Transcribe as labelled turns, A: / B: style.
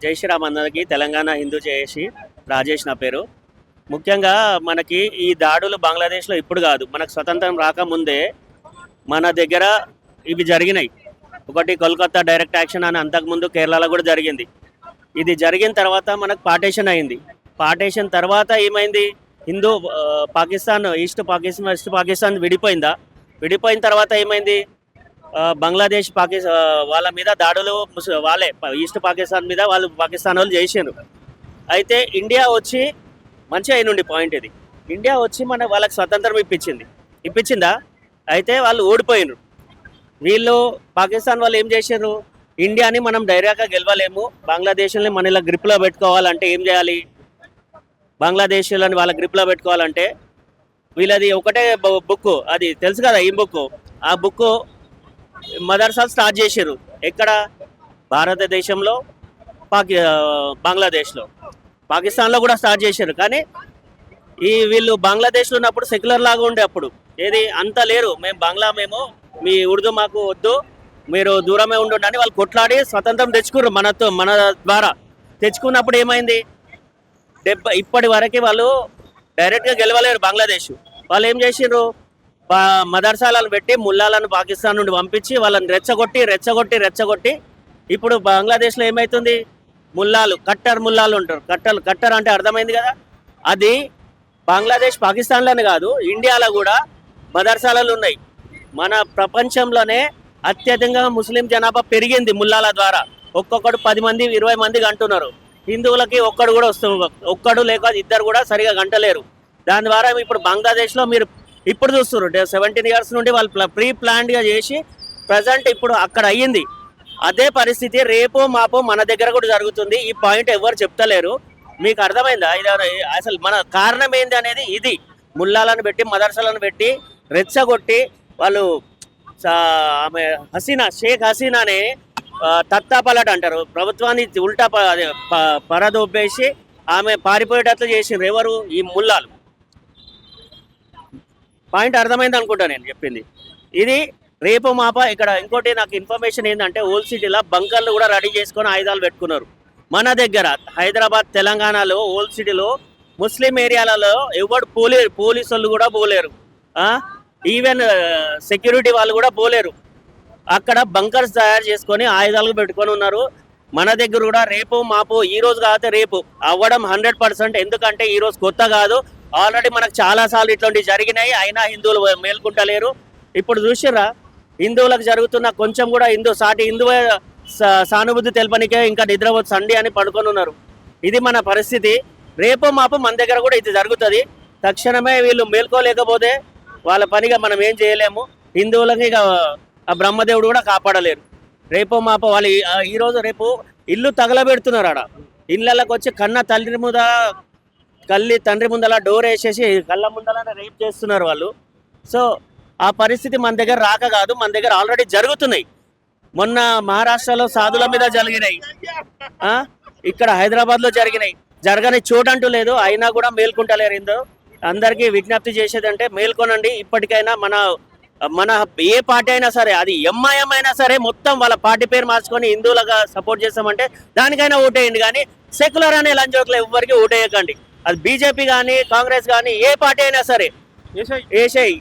A: జై శ్రీరామ్ అందరికి. తెలంగాణ హిందూ జేఏసీ రాజేష్ నా పేరు. ముఖ్యంగా మనకి ఈ దాడులు బంగ్లాదేశ్లో ఇప్పుడు కాదు, మనకు స్వతంత్రం రాకముందే మన దగ్గర ఇవి జరిగినాయి. ఒకటి కోల్కతా డైరెక్ట్ యాక్షన్ అని, అంతకుముందు కేరళలో కూడా జరిగింది. ఇది జరిగిన తర్వాత మనకు పార్టీషన్ అయింది. పార్టీషన్ తర్వాత ఏమైంది, హిందూ పాకిస్తాన్, ఈస్ట్ పాకిస్తాన్, వెస్ట్ పాకిస్తాన్ విడిపోయిందా. విడిపోయిన తర్వాత ఏమైంది, బంగ్లాదేశ్ వాళ్ళ మీద దాడులు వాళ్ళే ఈస్ట్ పాకిస్తాన్ మీద వాళ్ళు పాకిస్తాన్ వాళ్ళు చేసారు. అయితే ఇండియా వచ్చి మంచి అయినుండి పాయింట్ ఇది, ఇండియా వచ్చి వాళ్ళకి స్వతంత్రం ఇప్పించిందా. అయితే వాళ్ళు ఓడిపోయినారు. వీళ్ళు పాకిస్తాన్ వాళ్ళు ఏం చేశారు, ఇండియాని మనం డైరెక్ట్గా గెలవలేము, బంగ్లాదేశ్ని మన ఇలా గ్రిప్లో పెట్టుకోవాలంటే ఏం చేయాలి, బంగ్లాదేశ్లని వాళ్ళ గ్రిప్లో పెట్టుకోవాలంటే వీళ్ళది ఒకటే బుక్, అది తెలుసు కదా ఈ బుక్. ఆ బుక్ మదర్సాలు స్టార్ట్ చేశారు. ఎక్కడ, భారతదేశంలో, బంగ్లాదేశ్లో, పాకిస్తాన్లో కూడా స్టార్ట్ చేశారు. కానీ వీళ్ళు బంగ్లాదేశ్లో ఉన్నప్పుడు సెక్యులర్ లాగా ఉండే, అప్పుడు ఏది అంత లేరు, మేము మీ ఉర్దూ మాకు వద్దు, మీరు దూరమే ఉండండి, వాళ్ళు కొట్లాడి స్వతంత్రం తెచ్చుకున్నారు మన ద్వారా. తెచ్చుకున్నప్పుడు ఏమైంది, ఇప్పటి వరకు వాళ్ళు డైరెక్ట్గా గెలవలేరు బంగ్లాదేశ్. వాళ్ళు ఏం చేసిండ్రు, మదర్సాలను పెట్టి ముల్లాలను పాకిస్తాన్ నుండి పంపించి వాళ్ళని రెచ్చగొట్టి ఇప్పుడు బంగ్లాదేశ్లో ఏమవుతుంది, కట్టర్ ముల్లాలు ఉంటారు. కట్టర్ అంటే అర్థమైంది కదా. అది బంగ్లాదేశ్ పాకిస్తాన్లోనే కాదు, ఇండియాలో కూడా మదర్సాలలో ఉన్నాయి. మన ప్రపంచంలోనే అత్యధికంగా ముస్లిం జనాభా పెరిగింది ముల్లాల ద్వారా. ఒక్కొక్కడు 10 మంది 20 మందికి అంటున్నారు. హిందువులకి ఒక్కడు లేక ఇద్దరు కూడా సరిగా గంటలేరు. దాని ద్వారా ఇప్పుడు బంగ్లాదేశ్లో మీరు ఇప్పుడు చూస్తున్నారు, 17 years నుండి వాళ్ళు ప్రీ ప్లాన్డ్గా చేసి ప్రజెంట్ ఇప్పుడు అక్కడ అయ్యింది. అదే పరిస్థితి రేపో మాపో మన దగ్గర కూడా జరుగుతుంది. ఈ పాయింట్ ఎవరు చెప్తలేరు. మీకు అర్థమైందా ఇది అసలు మన కారణం ఏంది అనేది? ఇది ముల్లాలను పెట్టి మదర్సాలను పెట్టి రెచ్చగొట్టి వాళ్ళు ఆమె షేక్ హసీనానే తత్తాపలట్ అంటారు, ప్రభుత్వాన్ని ఉల్టా పరదొబ్బేసి ఆమె పారిపోయేటట్లు చేసిండ్రు. ఎవరు, ఈ ముల్లాలు. పాయింట్ అర్థమైంది అనుకుంటా నేను చెప్పింది. ఇది రేపు మాప ఇక్కడ ఇంకోటి నాకు ఇన్ఫర్మేషన్ ఏంటంటే, ఓల్డ్ సిటీలో బంకర్లు కూడా రెడీ చేసుకొని ఆయుధాలు పెట్టుకున్నారు. మన దగ్గర హైదరాబాద్, తెలంగాణలో ఓల్డ్ సిటీలో ముస్లిం ఏరియాలలో ఎవడు పోలీసు వాళ్ళు కూడా పోలేరు, ఈవెన్ సెక్యూరిటీ వాళ్ళు కూడా పోలేరు. అక్కడ బంకర్స్ తయారు చేసుకొని ఆయుధాలు పెట్టుకొని ఉన్నారు. మన దగ్గర కూడా రేపు మాపు, ఈ రోజు కాకపోతే రేపు అవ్వడం 100%. ఎందుకంటే ఈ రోజు కొత్త కాదు, ఆల్రెడీ మనకు చాలాసార్లు ఇట్లాంటివి జరిగినాయి. అయినా హిందువులు మేల్కుంటలేరు. ఇప్పుడు చూసిర్రా, హిందువులకు జరుగుతున్న కొంచెం కూడా సాటి హిందువే సానుభూతి తెలపనికే ఇంకా నిద్రపోతు సండి అని పడుకొని ఉన్నారు. ఇది మన పరిస్థితి. రేపు మాపు మన దగ్గర కూడా ఇది జరుగుతుంది. తక్షణమే వీళ్ళు మేల్కోలేకపోతే వాళ్ళ పనిగా మనం ఏం చేయలేము. హిందువులకి ఇక ఆ బ్రహ్మదేవుడు కూడా కాపాడలేరు. రేపు మాపు వాళ్ళు ఈరోజు రేపు ఇల్లు తగలబెడుతున్నారు. ఆడ ఇళ్ళకి వచ్చి తండ్రి ముందల డోర్ వేసేసి కళ్ళ ముందల రేప్ చేస్తున్నారు వాళ్ళు. సో ఆ పరిస్థితి మన దగ్గర రాక కాదు, మన దగ్గర ఆల్రెడీ జరుగుతున్నాయి. మొన్న మహారాష్ట్రలో సాధుల మీద జరిగినాయి, ఇక్కడ హైదరాబాద్లో జరగని చోటంటూ లేదు. అయినా కూడా మేల్కుంటలేరు. అందరికీ విజ్ఞప్తి చేసేది అంటే మేల్కొనండి. ఇప్పటికైనా మన ఏ పార్టీ అయినా సరే, అది ఎంఐఎం అయినా సరే, మొత్తం వాళ్ళ పార్టీ పేరు మార్చుకొని హిందువులుగా సపోర్ట్ చేస్తామంటే దానికైనా ఓటేయండి. కానీ సెక్యులర్ అనే లంచోట్ల ఎవరికి ఓటేయకండి. అది బీజేపీ కానీ కాంగ్రెస్ కానీ ఏ పార్టీ అయినా సరే వేసేయి.